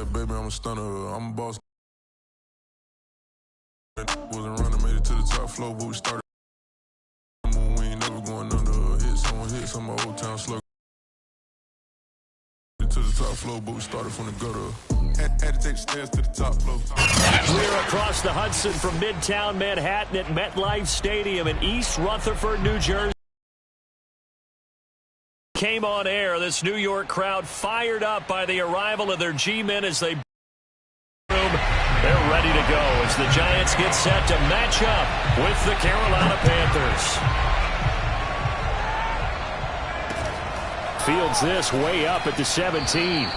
Yeah, baby, I'm a stunner. I'm a boss. Wasn't running, made it to the top floor, but we started. We ain't never going under. Hit some of old town slug. To the top floor, but we started from the gutter. Had to take the stairs to the top floor. We're across the Hudson from Midtown Manhattan at MetLife Stadium in East Rutherford, New Jersey. Came on air. This New York crowd fired up by the arrival of their G-men as they they're ready to go as the Giants get set to match up with the Carolina Panthers. Fields this way up at the 17.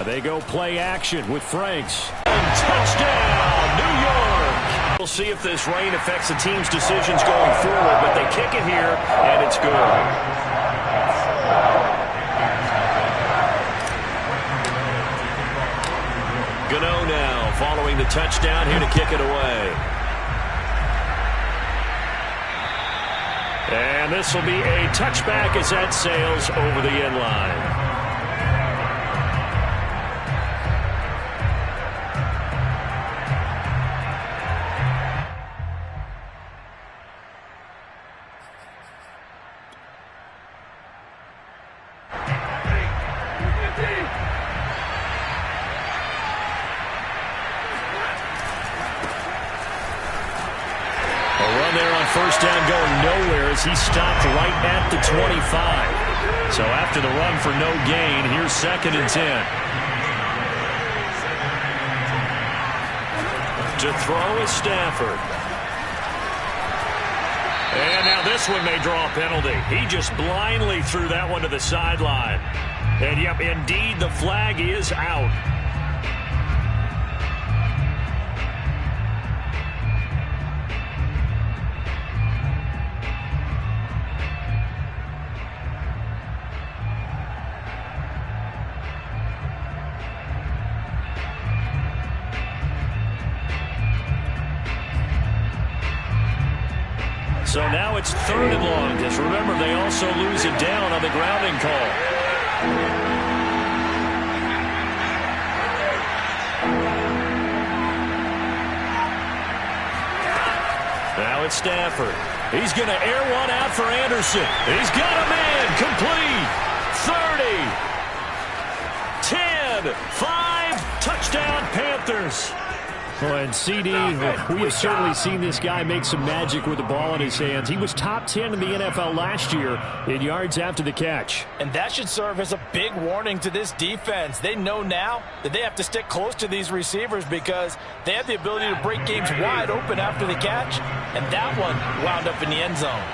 They go play action with Franks. And touchdown, New York! We'll see if this rain affects the team's decisions going forward, but they kick it here, and it's good. Gano now following the touchdown here to kick it away. And this will be a touchback as that sails over the end line. First down going nowhere as he stopped right at the 25. So after the run for no gain, here's 2nd and 10. To throw is Stafford. And now this one may draw a penalty. He just blindly threw that one to the sideline. And yep, indeed, the flag is out. So now it's 3rd and long. Just remember, they also lose it down on the grounding call. Now it's Stafford. He's going to air one out for Anderson. He's got a man. Complete. 30. 10. 5. Touchdown, Panthers. Well, and CD, we have certainly seen this guy make some magic with the ball in his hands. He was top 10 in the NFL last year in yards after the catch. And that should serve as a big warning to this defense. They know now that they have to stick close to these receivers because they have the ability to break games wide open after the catch. And that one wound up in the end zone.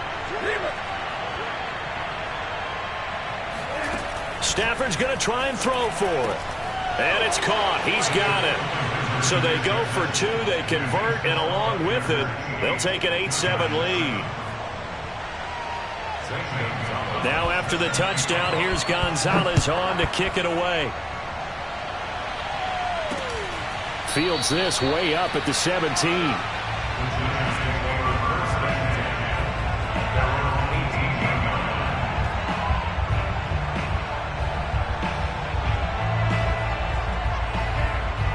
Stafford's going to try and throw for it. And it's caught. He's got it. So they go for 2, they convert, and along with it, they'll take an 8-7 lead. Now after the touchdown, here's Gonzalez on to kick it away. Fields this way up at the 17.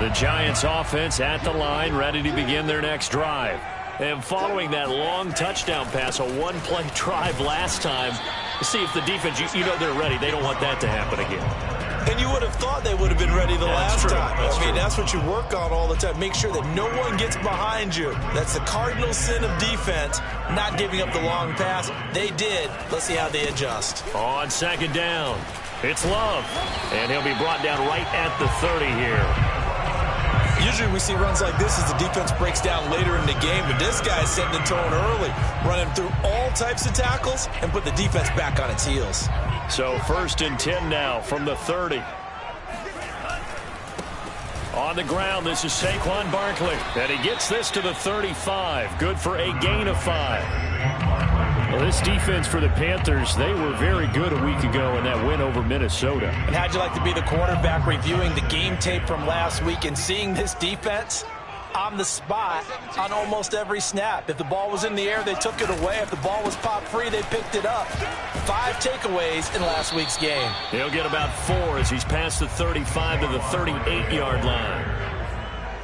The Giants offense at the line, ready to begin their next drive. And following that long touchdown pass, a one-play drive last time, see if the defense, you know they're ready. They don't want that to happen again. And you would have thought they would have been ready the last time. That's what you work on all the time. Make sure that no one gets behind you. That's the cardinal sin of defense, not giving up the long pass. They did. Let's see how they adjust. On 2nd down, it's Love. And he'll be brought down right at the 30 here. Usually we see runs like this as the defense breaks down later in the game, but this guy's setting the tone early, running through all types of tackles and put the defense back on its heels. So 1st and 10 now from the 30. On the ground, this is Saquon Barkley. And he gets this to the 35. Good for a gain of 5. Well, this defense for the Panthers, they were very good a week ago in that win over Minnesota. And how'd you like to be the quarterback reviewing the game tape from last week and seeing this defense on the spot on almost every snap? If the ball was in the air, they took it away. If the ball was popped free, they picked it up. 5 takeaways in last week's game. He'll get about 4 as he's past the 35 to the 38-yard line.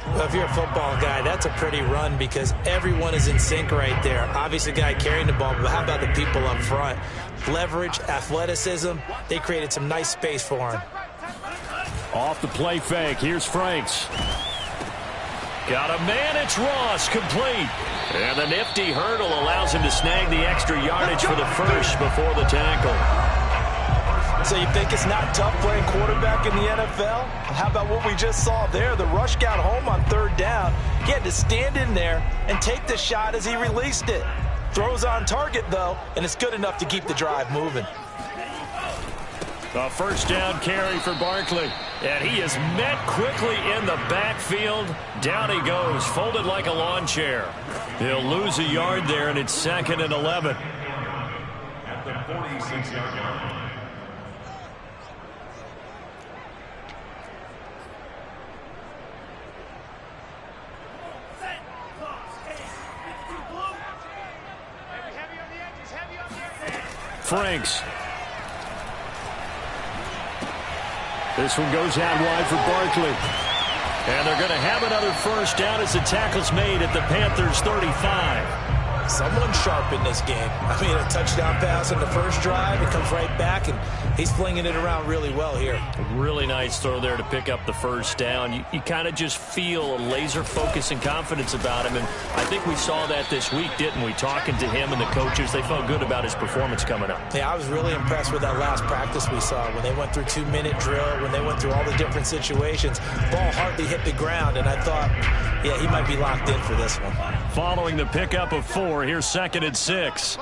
Well, if you're a football guy, that's a pretty run because everyone is in sync right there. Obviously, the guy carrying the ball, but how about the people up front? Leverage, athleticism, they created some nice space for him. Off the play fake, here's Franks. Got a man, it's Ross, complete. And the nifty hurdle allows him to snag the extra yardage for the first before the tackle. So you think it's not tough playing quarterback in the NFL? How about what we just saw there? The rush got home on 3rd down. He had to stand in there and take the shot as he released it. Throws on target, though, and it's good enough to keep the drive moving. A first down carry for Barkley. And he is met quickly in the backfield. Down he goes, folded like a lawn chair. He'll lose a yard there, and it's 2nd and 11. At the 46-yard line. Franks. This one goes out wide for Barkley. And they're going to have another first down as the tackle's made at the Panthers' 35. Someone sharp in this game. I mean, a touchdown pass on the first drive. It comes right back, and he's flinging it around really well here. Really nice throw there to pick up the first down. You kind of just feel a laser focus and confidence about him, and I think we saw that this week, didn't we? Talking to him and the coaches, they felt good about his performance coming up. Yeah, I was really impressed with that last practice we saw when they went through 2-minute drill, when they went through all the different situations. Ball hardly hit the ground, and I thought, yeah, he might be locked in for this one. Following the pickup of 4, here's 2nd and 6.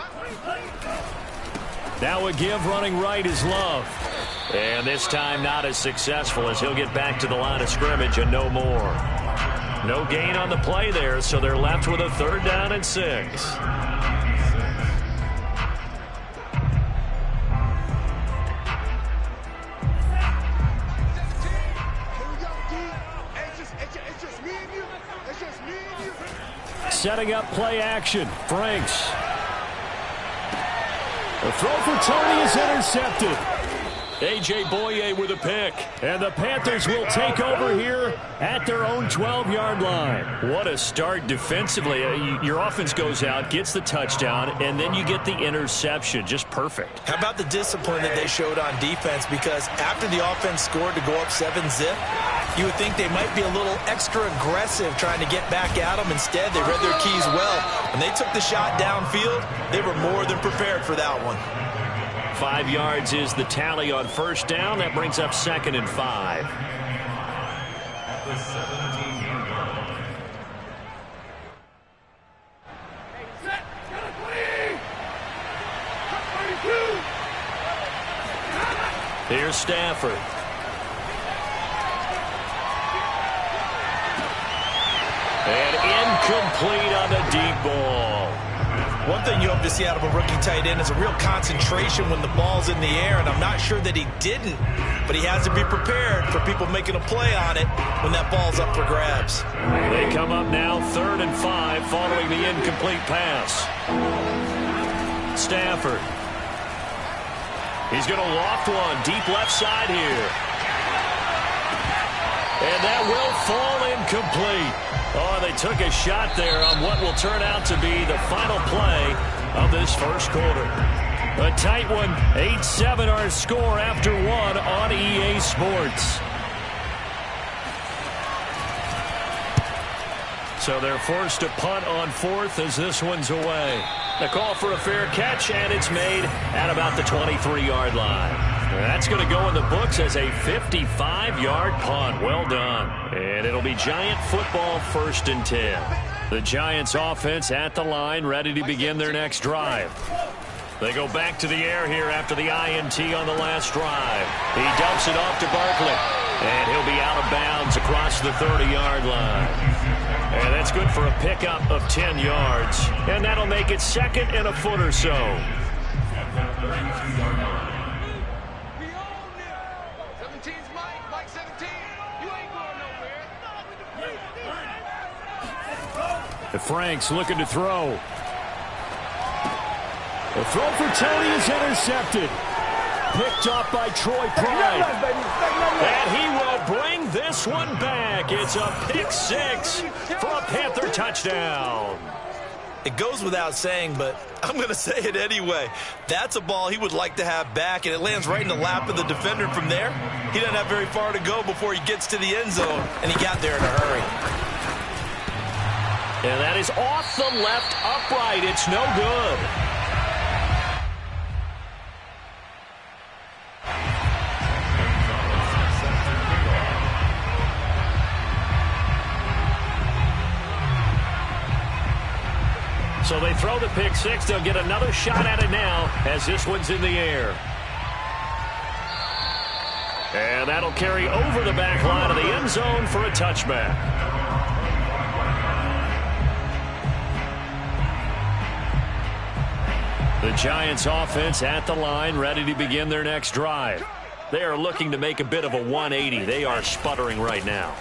Now a give running right is Love. And this time not as successful as he'll get back to the line of scrimmage and no more. No gain on the play there, so they're left with a 3rd down and 6. Setting up play action. Franks. The throw for Tony is intercepted. A.J. Boye with a pick. And the Panthers will take over here at their own 12-yard line. What a start defensively. Your offense goes out, gets the touchdown, and then you get the interception. Just perfect. How about the discipline that they showed on defense? Because after the offense scored to go up 7-zip, you would think they might be a little extra aggressive trying to get back at them. Instead, they read their keys well. When they took the shot downfield, they were more than prepared for that one. 5 yards is the tally on first down. That brings up 2nd and 5. At the 17-yard line. Here's Stafford. And incomplete on the deep ball. One thing you hope to see out of a rookie tight end is a real concentration when the ball's in the air, and I'm not sure that he didn't, but he has to be prepared for people making a play on it when that ball's up for grabs. They come up now 3rd and 5 following the incomplete pass. Stafford. He's going to loft one deep left side here. And that will fall incomplete. Oh, they took a shot there on what will turn out to be the final play of this first quarter. A tight one, 8-7 our score after 1 on EA Sports. So they're forced to punt on 4th as this one's away. The call for a fair catch, and it's made at about the 23-yard line. That's going to go in the books as a 55-yard punt. Well done. And it'll be Giant football 1st and 10. The Giants offense at the line, ready to begin their next drive. They go back to the air here after the INT on the last drive. He dumps it off to Barkley. And he'll be out of bounds across the 30-yard line. And that's good for a pickup of 10 yards. And that'll make it 2nd and a foot or so. Frank's looking to throw. The throw for Tony is intercepted. Picked up by Troy Pride. And he will bring this one back. It's a pick 6 for a Panther touchdown. It goes without saying, but I'm going to say it anyway. That's a ball he would like to have back, and it lands right in the lap of the defender from there. He doesn't have very far to go before he gets to the end zone, and he got there in a hurry. And that is off the left upright. It's no good. So they throw the pick 6. They'll get another shot at it now as this one's in the air. And that'll carry over the back line of the end zone for a touchback. The Giants offense at the line, ready to begin their next drive. They are looking to make a bit of a 180. They are sputtering right now.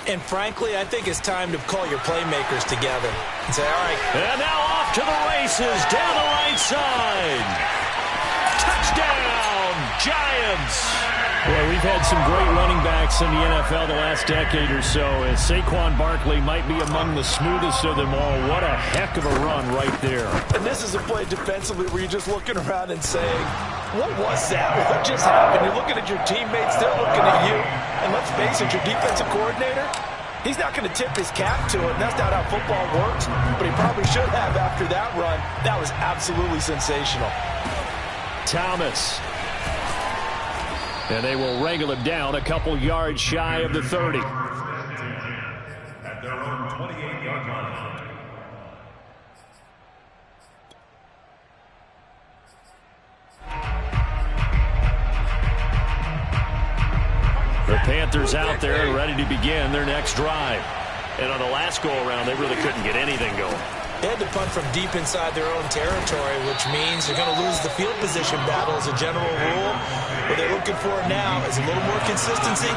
And frankly, I think it's time to call your playmakers together and say, all right. And now off to the races down the right side. Touchdown, Giants. Well, we've had some great running backs in the NFL the last decade or so. And Saquon Barkley might be among the smoothest of them all. What a heck of a run right there. And this is a play defensively where you're just looking around and saying, what was that? What just happened? You're looking at your teammates. They're looking at you. And let's face it, your defensive coordinator, he's not going to tip his cap to it. That's not how football works. But he probably should have after that run. That was absolutely sensational. Thomas. And they will wrangle him down a couple yards shy of the 30. At their own 28-yard line. The Panthers out there and ready to begin their next drive. And on the last go-around, they really couldn't get anything going. They had to punt from deep inside their own territory, which means they're going to lose the field position battle as a general rule. What they're looking for now is a little more consistency,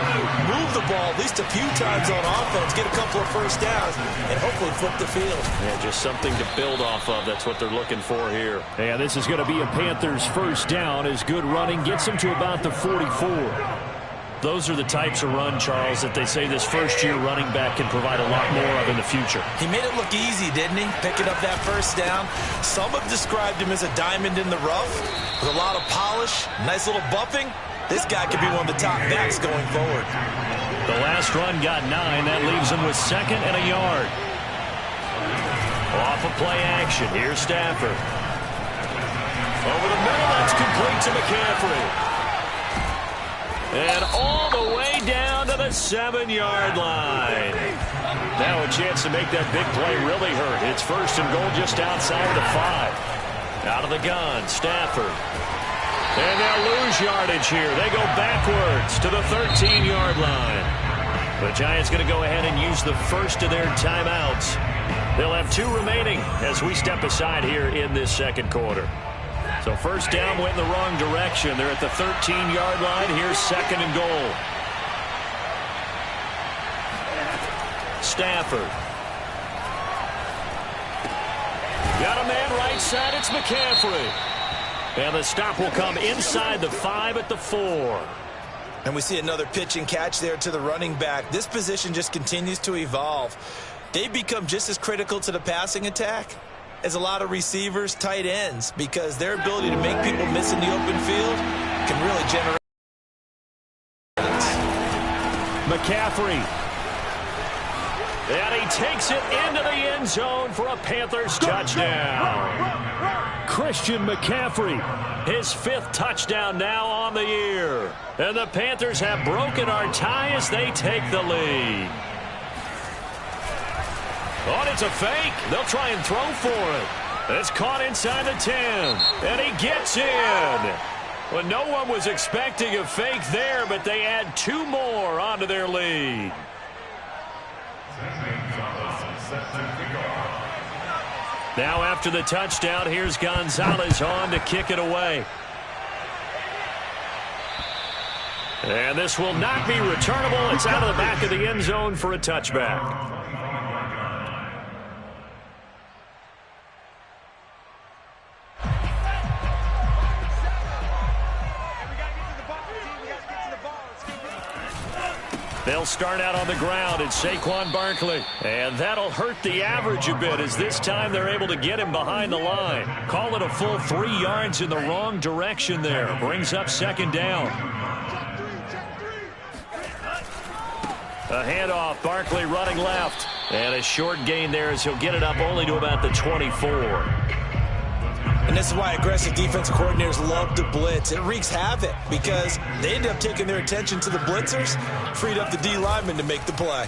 move the ball at least a few times on offense, get a couple of first downs, and hopefully flip the field. Yeah, just something to build off of. That's what they're looking for here. And this is going to be a Panthers first down as good running gets them to about the 44. Those are the types of run, Charles, that they say this first-year running back can provide a lot more of in the future. He made it look easy, didn't he? Picking up that first down. Some have described him as a diamond in the rough with a lot of polish, nice little buffing. This guy could be one of the top backs going forward. The last run got 9. That leaves him with 2nd and a yard. Off of play action. Here's Stafford. Over the middle, that's complete to McCaffrey. And all the way down to the 7-yard line. Now a chance to make that big play really hurt. It's 1st and goal just outside of the 5. Out of the gun, Stafford. And they'll lose yardage here. They go backwards to the 13-yard line. The Giants going to go ahead and use the first of their timeouts. They'll have 2 remaining as we step aside here in this second quarter. So first down went in the wrong direction. They're at the 13-yard line. Here's 2nd and goal. Stafford. Got a man right side. It's McCaffrey. And the stop will come inside the 5 at the 4. And we see another pitch and catch there to the running back. This position just continues to evolve. They become just as critical to the passing attack as a lot of receivers, tight ends, because their ability to make people miss in the open field can really generate. McCaffrey. And he takes it into the end zone for a Panthers touchdown. Christian McCaffrey, his 5th touchdown now on the year. And the Panthers have broken our tie as they take the lead. Oh, and it's a fake. They'll try and throw for it. It's caught inside the 10. And he gets in. Well, no one was expecting a fake there, but they add 2 more onto their lead. Now after the touchdown, here's Gonzalez on to kick it away. And this will not be returnable. It's out of the back of the end zone for a touchback. They'll start out on the ground. It's Saquon Barkley. And that'll hurt the average a bit as this time they're able to get him behind the line. Call it a full 3 yards in the wrong direction there. Brings up second down. A handoff. Barkley running left. And a short gain there as he'll get it up only to about the 24. And this is why aggressive defensive coordinators love to blitz. It wreaks havoc because they end up taking their attention to the blitzers, freed up the D lineman to make the play.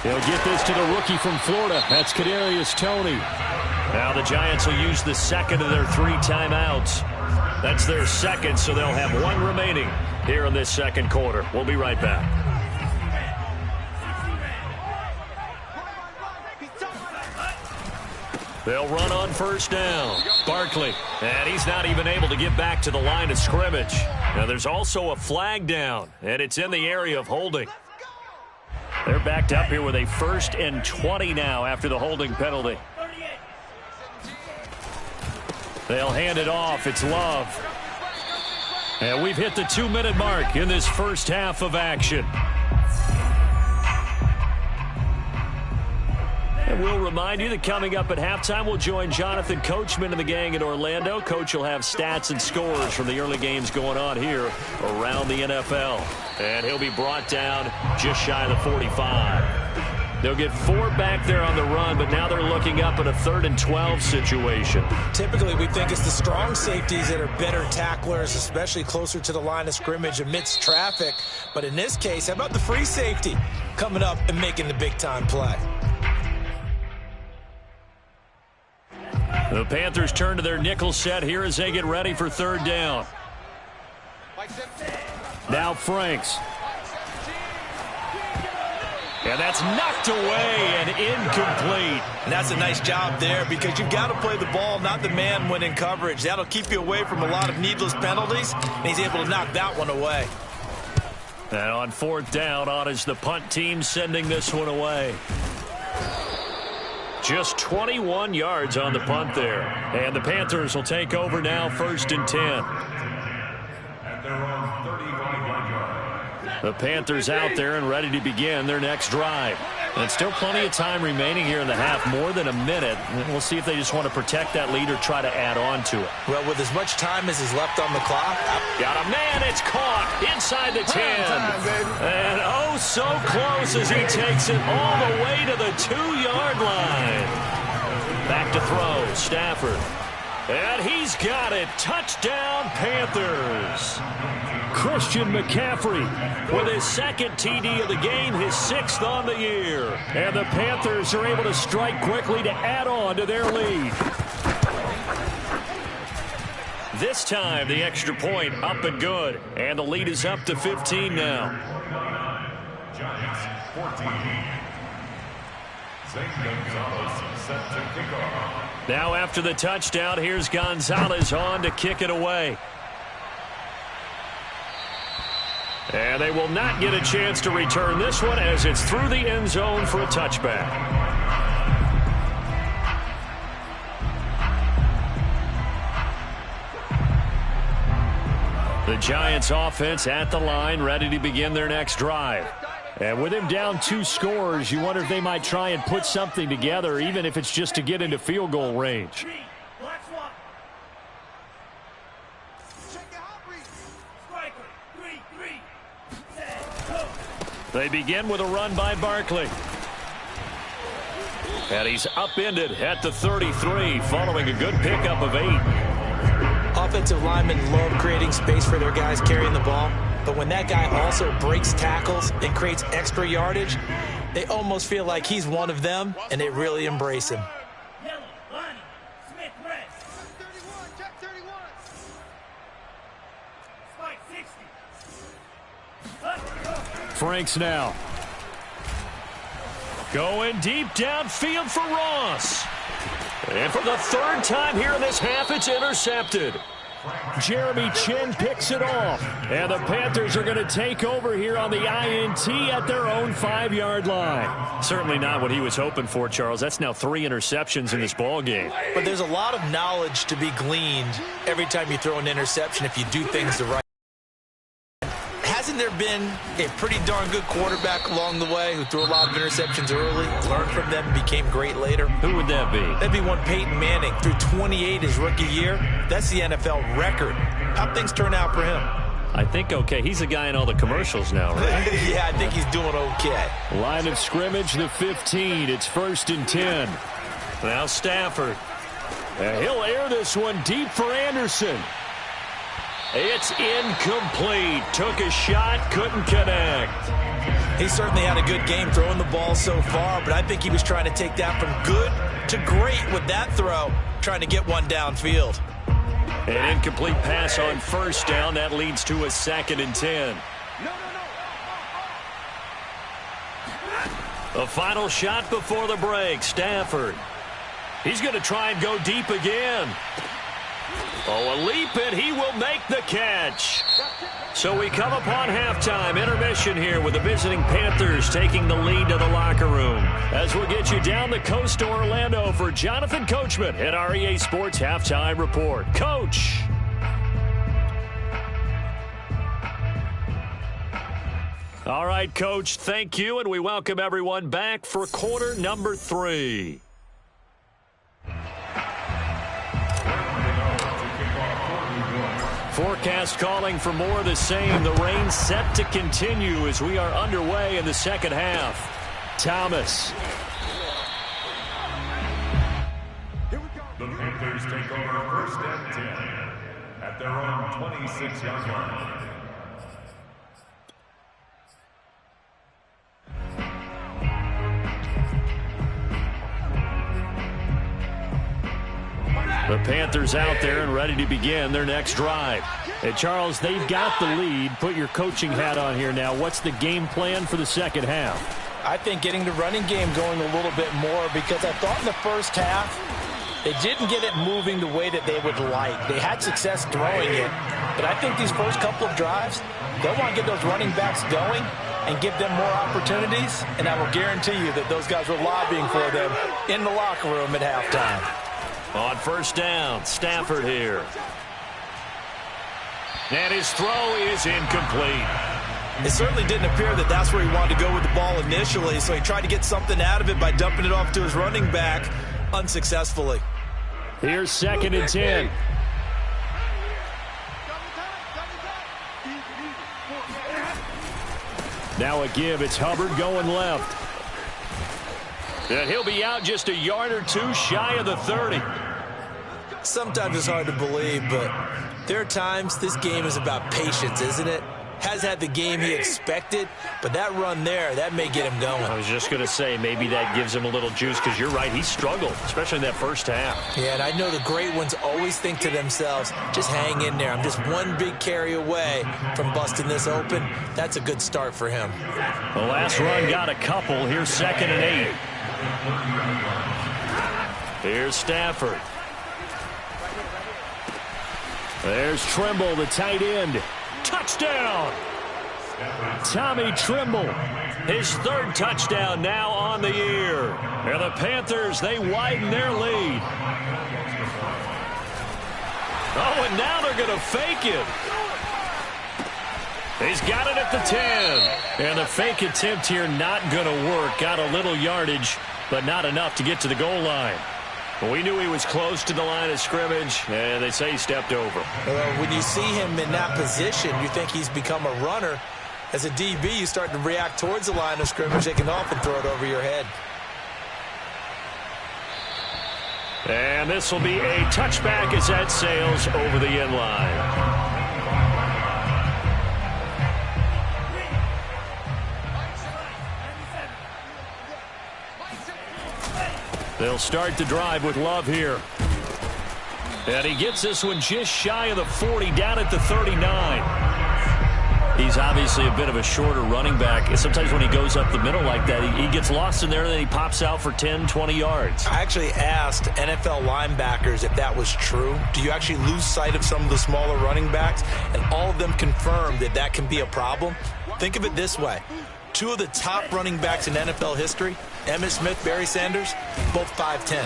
They'll get this to the rookie from Florida. That's Kadarius Toney. Now the Giants will use the second of their 3 timeouts. That's their second, so they'll have 1 remaining here in this second quarter. We'll be right back. They'll run on first down. Barkley. And he's not even able to get back to the line of scrimmage. Now there's also a flag down, and it's in the area of holding. They're backed up here with a 1st and 20 now after the holding penalty. They'll hand it off. It's Love. And we've hit the 2-minute mark in this first half of action. And we'll remind you that coming up at halftime, we'll join Jonathan Coachman and the gang in Orlando. Coach will have stats and scores from the early games going on here around the NFL. And he'll be brought down just shy of the 45. They'll get 4 back there on the run, but now they're looking up at a 3rd and 12 situation. Typically, we think it's the strong safeties that are better tacklers, especially closer to the line of scrimmage amidst traffic. But in this case, how about the free safety coming up and making the big-time play? The Panthers turn to their nickel set here as they get ready for 3rd down. Now Franks. And that's knocked away and incomplete. And that's a nice job there because you've got to play the ball, not the man when in coverage. That'll keep you away from a lot of needless penalties, and he's able to knock that one away. And on 4th down, on is the punt team sending this one away. Just 21 yards on the punt there. And the Panthers will take over now, 1st and 10. And they're on 35-yard line. The Panthers out there and ready to begin their next drive. And still plenty of time remaining here in the half, more than a minute. We'll see if they just want to protect that lead or try to add on to it. Well, with as much time as is left on the clock. Got a man, it's caught inside the 10. And oh, so close as he takes it all the way to the 2-yard line. Back to throw, Stafford. And he's got it. Touchdown, Panthers. Christian McCaffrey with his 2nd TD of the game, his 6th on the year. And the Panthers are able to strike quickly to add on to their lead. This time, the extra point up and good. And the lead is up to 15 now. Giants 14. Zane Gonzalez set to kick off. Now after the touchdown, here's Gonzalez on to kick it away. And they will not get a chance to return this one as it's through the end zone for a touchback. The Giants offense at the line, ready to begin their next drive. And with him down 2 scores, you wonder if they might try and put something together, even if it's just to get into field goal range. They begin with a run by Barkley. And he's upended at the 33 following a good pickup of 8. Offensive linemen love creating space for their guys carrying the ball. But when that guy also breaks tackles and creates extra yardage, they almost feel like he's one of them, and they really embrace him. Franks now. Going deep downfield for Ross. And for the third time here in this half, it's intercepted. Jeremy Chin picks it off. And the Panthers are going to take over here on the INT at their own 5-yard line. Certainly not what he was hoping for, Charles. That's now 3 interceptions in this ball game. But there's a lot of knowledge to be gleaned every time you throw an interception if you do things the right way. Hasn't there been a pretty darn good quarterback along the way who threw a lot of interceptions early, learned from them, and became great later? Who would that be? That'd be one Peyton Manning. Threw 28 his rookie year. That's the NFL record. How'd things turn out for him? I think okay. He's the guy in all the commercials now, right? Yeah, I think he's doing okay. Line of scrimmage, the 15. It's 1st and 10. Now Stafford. And he'll air this one deep for Anderson. It's incomplete. Took a shot, couldn't connect. He certainly had a good game throwing the ball so far, but I think he was trying to take that from good to great with that throw, trying to get one downfield. An incomplete pass on 1st down. That leads to a 2nd and 10. The final shot before the break. Stafford. He's going to try and go deep again. Oh, a leap, and he will make the catch. So we come upon halftime intermission here with the visiting Panthers taking the lead to the locker room. As we'll get you down the coast to Orlando for Jonathan Coachman at our EA Sports Halftime Report. Coach. All right, Coach, thank you, and we welcome everyone back for quarter number 3. Forecast calling for more of the same. The rain set to continue as we are underway in the second half. Thomas. The Panthers take over 1st and 10 at their own 26-yard line. The Panthers out there and ready to begin their next drive. And Charles, they've got the lead. Put your coaching hat on here now. What's the game plan for the second half? I think getting the running game going a little bit more, because I thought in the first half they didn't get it moving the way that they would like. They had success throwing it, but I think these first couple of drives, they'll want to get those running backs going and give them more opportunities, and I will guarantee you that those guys were lobbying for them in the locker room at halftime. On 1st down, Stafford here. And his throw is incomplete. It certainly didn't appear that that's where he wanted to go with the ball initially, so he tried to get something out of it by dumping it off to his running back unsuccessfully. Here's 2nd and 10. Now a give. It's Hubbard going left. And he'll be out just a yard or two shy of the 30. Sometimes it's hard to believe, but there are times this game is about patience, isn't it? Has had the game he expected, but that run there, that may get him going. I was just going to say, maybe that gives him a little juice, because you're right, he struggled, especially in that first half. Yeah, and I know the great ones always think to themselves, just hang in there. I'm just one big carry away from busting this open. That's a good start for him. The last run got a couple. Here's 2nd and 8. Here's Stafford. There's Trimble, the tight end. Touchdown! Tommy Trimble, his 3rd touchdown now on the year. And the Panthers, they widen their lead. Oh, and now they're going to fake it. He's got it at the 10. And the fake attempt here not going to work. Got a little yardage, but not enough to get to the goal line. We knew he was close to the line of scrimmage, and they say he stepped over. When you see him in that position, you think he's become a runner. As a DB, you start to react towards the line of scrimmage. They can often throw it over your head. And this will be a touchback as that sails over the end line. They'll start the drive with Love here. And he gets this one just shy of the 40, down at the 39. He's obviously a bit of a shorter running back. Sometimes when he goes up the middle like that, he gets lost in there, and then he pops out for 10, 20 yards. I actually asked NFL linebackers if that was true. Do you actually lose sight of some of the smaller running backs? And all of them confirmed that that can be a problem. Think of it this way. Two of the top running backs in NFL history, Emmitt Smith, Barry Sanders, both 5'10".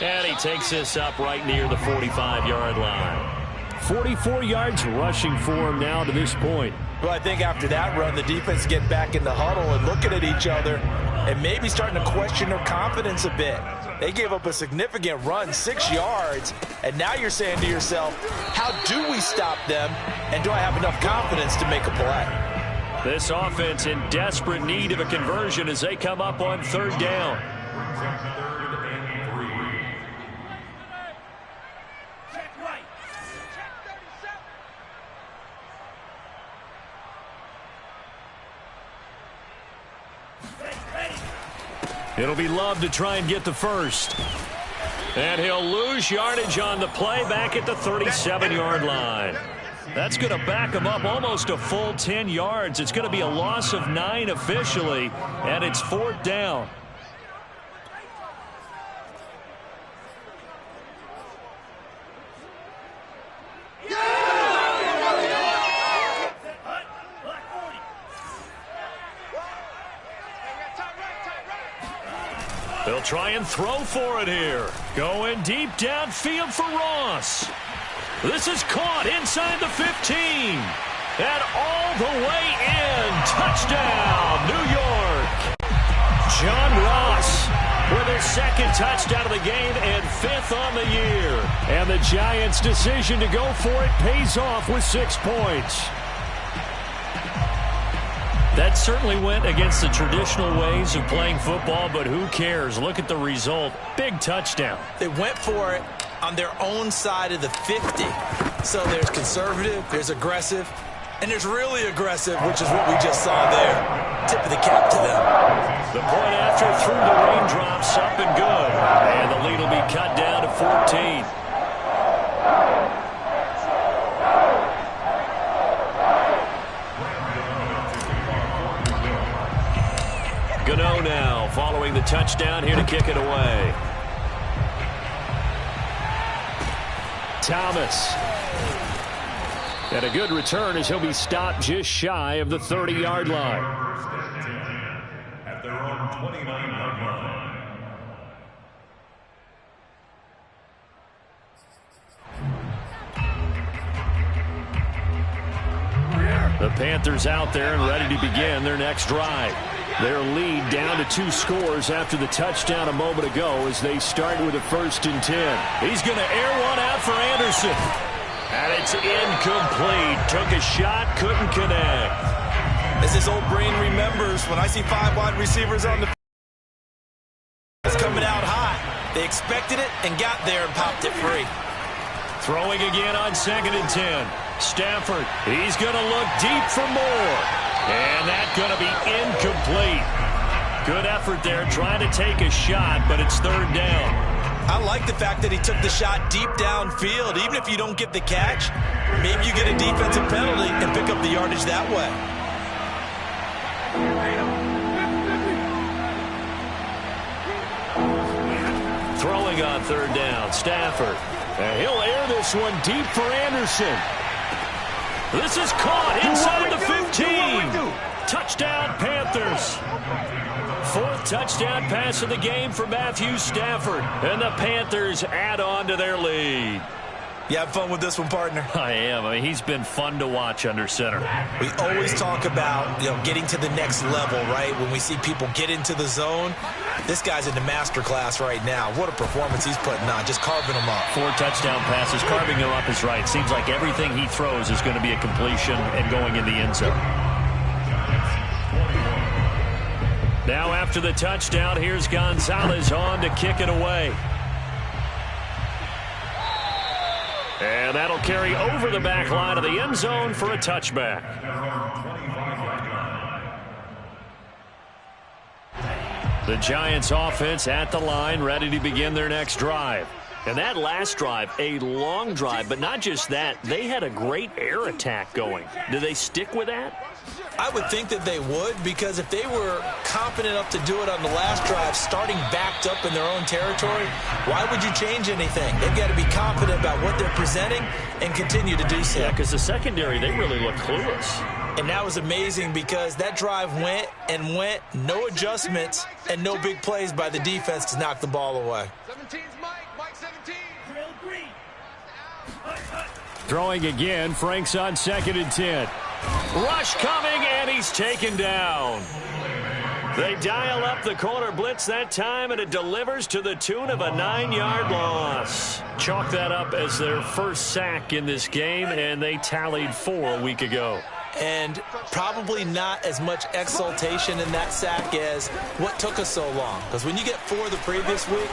And he takes this up right near the 45-yard line. 44 yards rushing for him now to this point. Well, I think after that run, the defense get back in the huddle and looking at each other and maybe starting to question their confidence a bit. They gave up a significant run, 6 yards, and now you're saying to yourself, how do we stop them, and do I have enough confidence to make a play? This offense in desperate need of a conversion as they come up on third down. It'll be Love to try and get the first. And he'll lose yardage on the play back at the 37-yard line. That's going to back him up almost a full 10 yards. It's going to be a loss of 9 officially, and it's fourth down. They'll try and throw for it here. Going deep downfield for Ross. This is caught inside the 15. And all the way in. Touchdown, New York. John Ross with his second touchdown of the game and 5th on the year. And the Giants' decision to go for it pays off with 6 points. That certainly went against the traditional ways of playing football, but who cares? Look at the result. Big touchdown. They went for it on their own side of the 50. So there's conservative, there's aggressive, and there's really aggressive, which is what we just saw there. Tip of the cap to them. The point after through the raindrops, up and good. And the lead will be cut down to 14. Gano now following the touchdown here to kick it away. Thomas. And a good return as he'll be stopped just shy of the 30-yard line. At their own 29-yard line. The Panthers out there and ready to begin their next drive. Their lead down to 2 scores after the touchdown a moment ago as they start with a 1st and 10. He's going to air one out for Anderson. And it's incomplete. Took a shot, couldn't connect. As his old brain remembers, when I see 5 wide receivers on the field, it's coming out high. They expected it and got there and popped it free. Throwing again on 2nd and 10. Stafford, he's going to look deep for more. And that's going to be incomplete. Good effort there trying to take a shot, but it's 3rd down. I like the fact that he took the shot deep downfield. Even if you don't get the catch, maybe you get a defensive penalty and pick up the yardage that way. Throwing on 3rd down, Stafford. And he'll air this one deep for Anderson. This is caught inside the 15. Touchdown, Panthers. 4th touchdown pass of the game for Matthew Stafford. And the Panthers add on to their lead. You have fun with this one, partner? I am. I mean, he's been fun to watch under center. We always talk about, getting to the next level, right? When we see people get into the zone, this guy's in the master class right now. What a performance he's putting on, just carving them up. 4 touchdown passes, carving them up is right. Seems like everything he throws is going to be a completion and going in the end zone. Now after the touchdown, here's Gonzalez on to kick it away. And that'll carry over the back line of the end zone for a touchback. The Giants offense at the line, ready to begin their next drive. And that last drive, a long drive, but not just that, they had a great air attack going. Do they stick with that? I would think that they would, because if they were confident enough to do it on the last drive, starting backed up in their own territory, why would you change anything? They've got to be confident about what they're presenting and continue to do so. Yeah, because the secondary, they really look clueless. And that was amazing because that drive went and went, no adjustments, and no big plays by the defense to knock the ball away. 17's Mike 17. Throwing again, Frank's on 2nd and 10. Rush coming, and he's taken down. They dial up the corner blitz that time, and it delivers to the tune of a 9-yard loss. Chalk that up as their first sack in this game, and they tallied 4 a week ago. And probably not as much exultation in that sack as what took us so long. Because when you get 4 the previous week,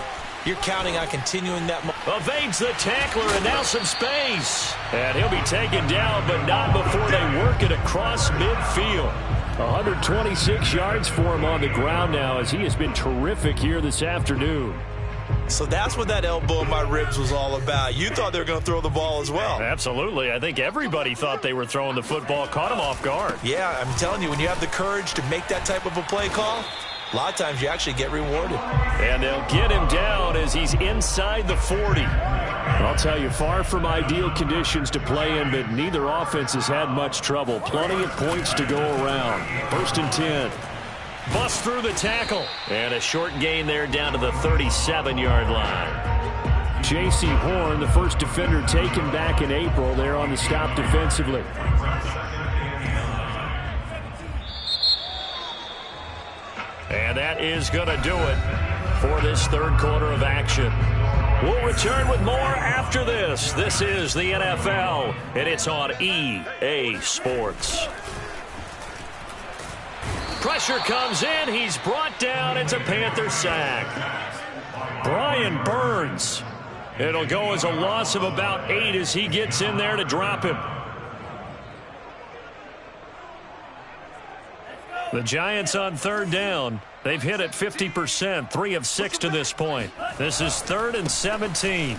you're counting on continuing that. Evades the tackler, and now some space. And he'll be taken down, but not before they work it across midfield. 126 yards for him on the ground now, as he has been terrific here this afternoon. So that's what that elbow in my ribs was all about. You thought they were going to throw the ball as well. Absolutely. I think everybody thought they were throwing the football, caught him off guard. Yeah, I'm telling you, when you have the courage to make that type of a play call, a lot of times you actually get rewarded. And they'll get him down as he's inside the 40. I'll tell you, far from ideal conditions to play in, but neither offense has had much trouble. Plenty of points to go around. 1st and 10. Bust through the tackle. And a short gain there down to the 37-yard line. J.C. Horn, the first defender taken back in April, there on the stop defensively. And that is going to do it for this 3rd quarter of action. We'll return with more after this. This is the NFL, and it's on EA Sports. Pressure comes in. He's brought down. It's a Panther sack. Brian Burns. It'll go as a loss of about 8 as he gets in there to drop him. The Giants on 3rd down. They've hit it 50%, 3 of 6 to this point. This is 3rd and 17.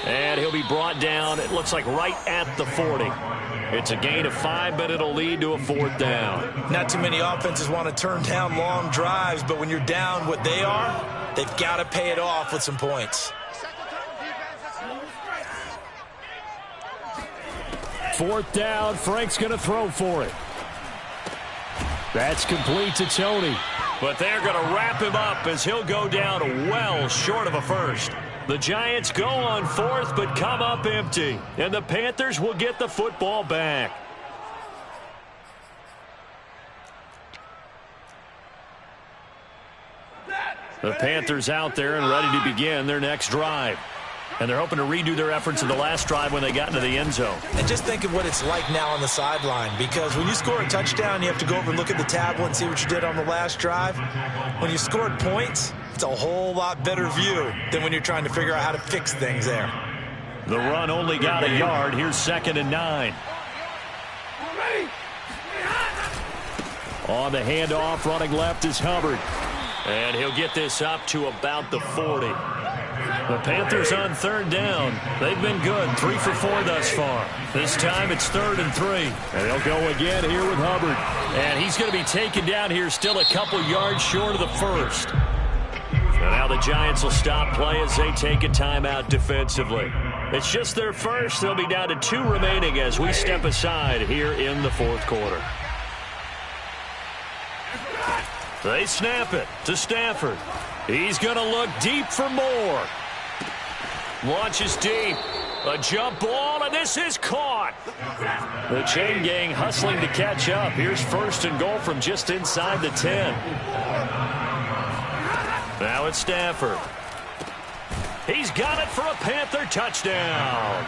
And he'll be brought down, it looks like right at the 40. It's a gain of 5, but it'll lead to a 4th down. Not too many offenses want to turn down long drives, but when you're down what they are, they've got to pay it off with some points. 4th down, Frank's going to throw for it. That's complete to Tony. But they're going to wrap him up as he'll go down well short of a first. The Giants go on 4th but come up empty. And the Panthers will get the football back. The Panthers out there and ready to begin their next drive. And they're hoping to redo their efforts in the last drive when they got into the end zone. And just think of what it's like now on the sideline, because when you score a touchdown, you have to go over and look at the tablet and see what you did on the last drive. When you scored points, it's a whole lot better view than when you're trying to figure out how to fix things there. The run only got a yard. Here's 2nd and 9. On the handoff, running left is Hubbard. And he'll get this up to about the 40. The Panthers on 3rd down. They've been good, 3 for 4 thus far. This time it's 3rd and 3. And they'll go again here with Hubbard. And he's going to be taken down here still a couple yards short of the first. And now the Giants will stop play as they take a timeout defensively. It's just their first. They'll be down to 2 remaining as we step aside here in the 4th quarter. They snap it to Stafford. He's going to look deep for more. Launches deep. A jump ball, and this is caught. The chain gang hustling to catch up. Here's 1st and goal from just inside the 10. Now it's Stafford. He's got it for a Panther touchdown.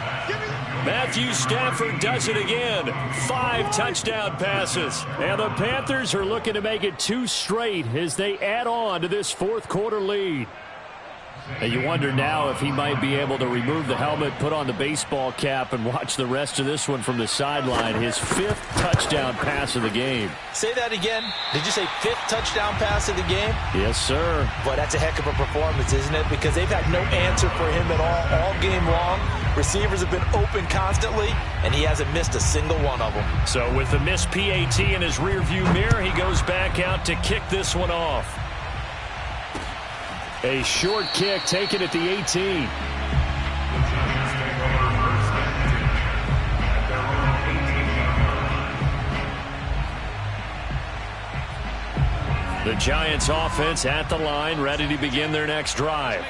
Matthew Stafford does it again. 5 touchdown passes. And the Panthers are looking to make it 2 straight as they add on to this 4th quarter lead. And you wonder now if he might be able to remove the helmet, put on the baseball cap, and watch the rest of this one from the sideline. His 5th touchdown pass of the game. Say that again. Did you say 5th touchdown pass of the game? Yes, sir. Boy, that's a heck of a performance, isn't it? Because they've had no answer for him at all game long. Receivers have been open constantly, and he hasn't missed a single one of them. So with the missed PAT in his rearview mirror, he goes back out to kick this one off. A short kick taken at the 18. The Giants offense at the line, ready to begin their next drive.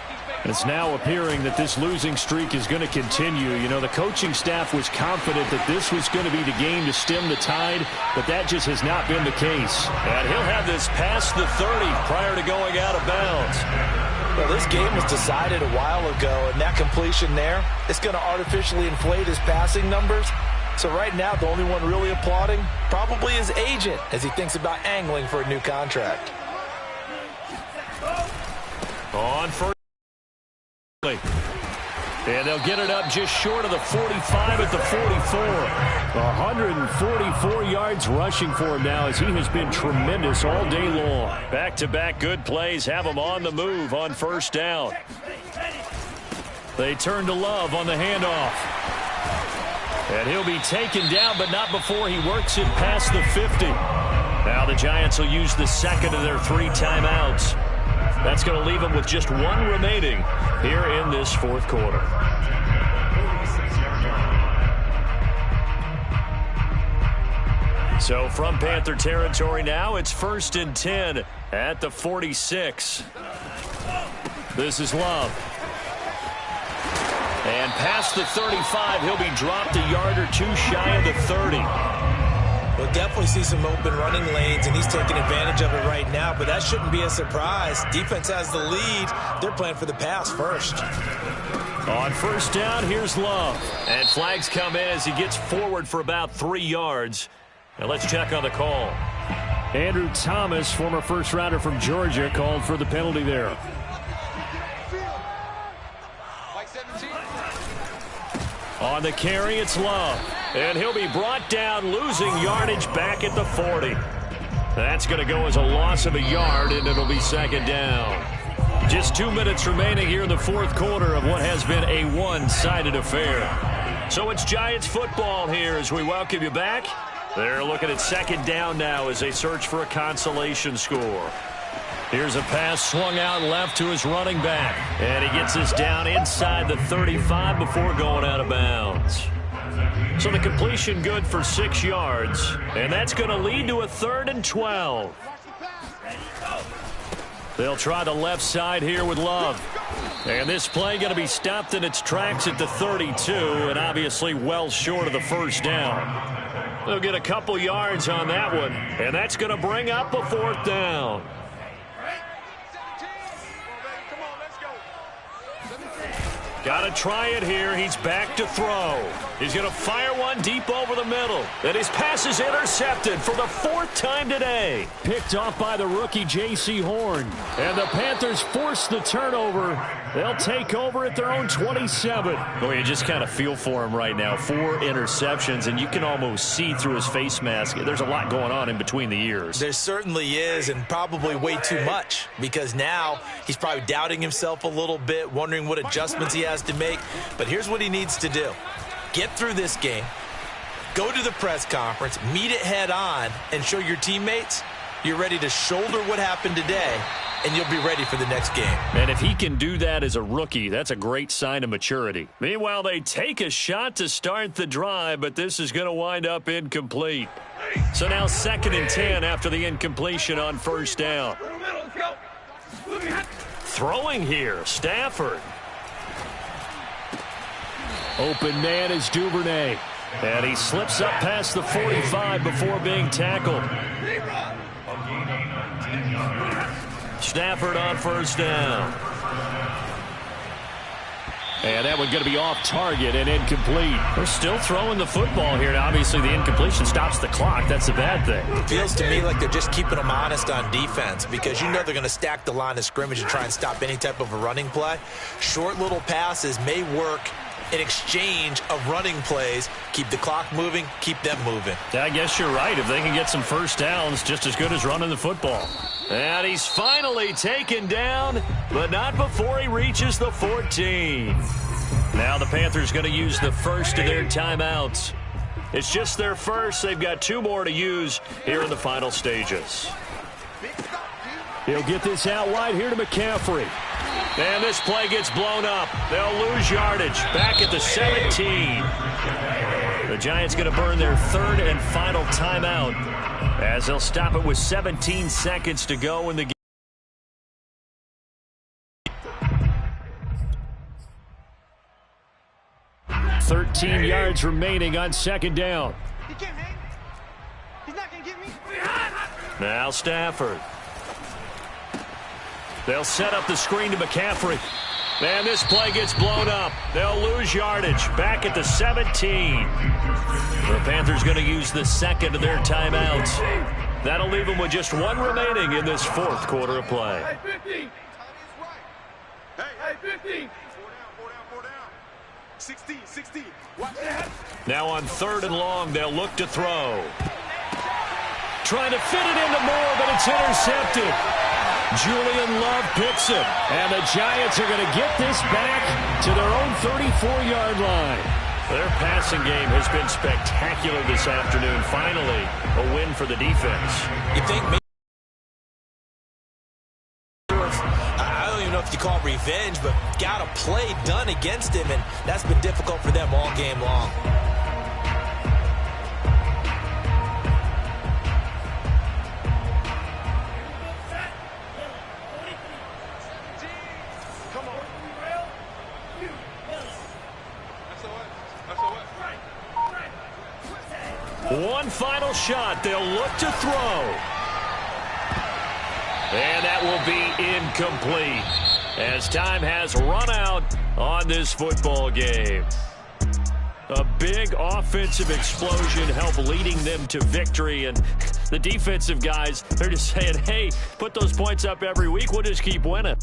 It's now appearing that this losing streak is going to continue. You know, the coaching staff was confident that this was going to be the game to stem the tide, but that just has not been the case. And he'll have this past the 30 prior to going out of bounds. Well, this game was decided a while ago, and that completion there, it's going to artificially inflate his passing numbers. So right now, the only one really applauding probably his agent as he thinks about angling for a new contract. On first. And they'll get it up just short of the 45 at the 44. 144 yards rushing for him now as he has been tremendous all day long. Back-to-back good plays have him on the move on first down. They turn to Love on the handoff. And he'll be taken down, but not before he works it past the 50. Now the Giants will use the second of their 3 timeouts. That's going to leave them with just 1 remaining here in this 4th quarter. So from Panther territory now, it's 1st and 10 at the 46. This is Love. And past the 35, he'll be dropped a yard or 2 shy of the 30. We'll definitely see some open running lanes, and he's taking advantage of it right now, but that shouldn't be a surprise. Defense has the lead. They're playing for the pass first. On first down, here's Love. And flags come in as he gets forward for about 3 yards. Now let's check on the call. Andrew Thomas, former first-rounder from Georgia, called for the penalty there. On the carry, it's Love. And he'll be brought down, losing yardage back at the 40. That's going to go as a loss of a yard, and it'll be 2nd down. Just 2 minutes remaining here in the 4th quarter of what has been a one-sided affair. So it's Giants football here as we welcome you back. They're looking at 2nd down now as they search for a consolation score. Here's a pass swung out left to his running back. And he gets this down inside the 35 before going out of bounds. So the completion good for 6 yards. And that's going to lead to a 3rd and 12. They'll try the left side here with Love. And this play going to be stopped in its tracks at the 32, and obviously well short of the 1st down. They'll get a couple yards on that one, and that's going to bring up a 4th down. Got to try it here. He's back to throw. He's going to fire one deep over the middle. And his pass is intercepted for the 4th time today. Picked off by the rookie J.C. Horn. And the Panthers force the turnover. They'll take over at their own 27. Boy, you just kind of feel for him right now. 4 interceptions, and you can almost see through his face mask. There's a lot going on in between the ears. There certainly is, and probably way too much, because now he's probably doubting himself a little bit, wondering what adjustments he has to make. But here's what he needs to do. Get through this game, go to the press conference, meet it head on, and show your teammates you're ready to shoulder what happened today, and you'll be ready for the next game. And if he can do that as a rookie, that's a great sign of maturity. Meanwhile, they take a shot to start the drive, but this is going to wind up incomplete. So now 2nd and 10 after the incompletion on 1st down. Throwing here, Stafford. Open man is Duvernay. And he slips up past the 45 before being tackled. Stafford on 1st down. And that one going to be off target and incomplete. They're still throwing the football here. And obviously, the incompletion stops the clock. That's the bad thing. It feels to me like they're just keeping them honest on defense because you know they're going to stack the line of scrimmage and try and stop any type of a running play. Short little passes may work in exchange of running plays. Keep the clock moving, keep them moving. Yeah, I guess you're right. If they can get some first downs, just as good as running the football. And he's finally taken down, but not before he reaches the 14. Now the Panthers going to use the first of their timeouts. It's just their first. They've got 2 more to use here in the final stages. He'll get this out wide here to McCaffrey. And this play gets blown up. They'll lose yardage back at the 17. The Giants going to burn their 3rd and final timeout as they'll stop it with 17 seconds to go in the game. Thirteen yards remaining on 2nd down. He can't hang. He's not going to get me. Now Stafford. They'll set up the screen to McCaffrey. And this play gets blown up. They'll lose yardage back at the 17. The Panthers going to use the 2nd of their timeouts. That'll leave them with just 1 remaining in this 4th quarter of play. Hey, 15. Hey, 15. 4 down. 16. Watch that. Now on 3rd and long, they'll look to throw. Trying to fit it into Moore, but it's intercepted. Julian Love picks it, and the Giants are going to get this back to their own 34-yard line. Their passing game has been spectacular this afternoon. Finally, a win for the defense. You think maybe, I don't even know if you call it revenge, but got a play done against him, and that's been difficult for them all game long. One final shot. They'll look to throw. And that will be incomplete as time has run out on this football game. A big offensive explosion helped leading them to victory. And the defensive guys, they're just saying, hey, put those points up every week. We'll just keep winning.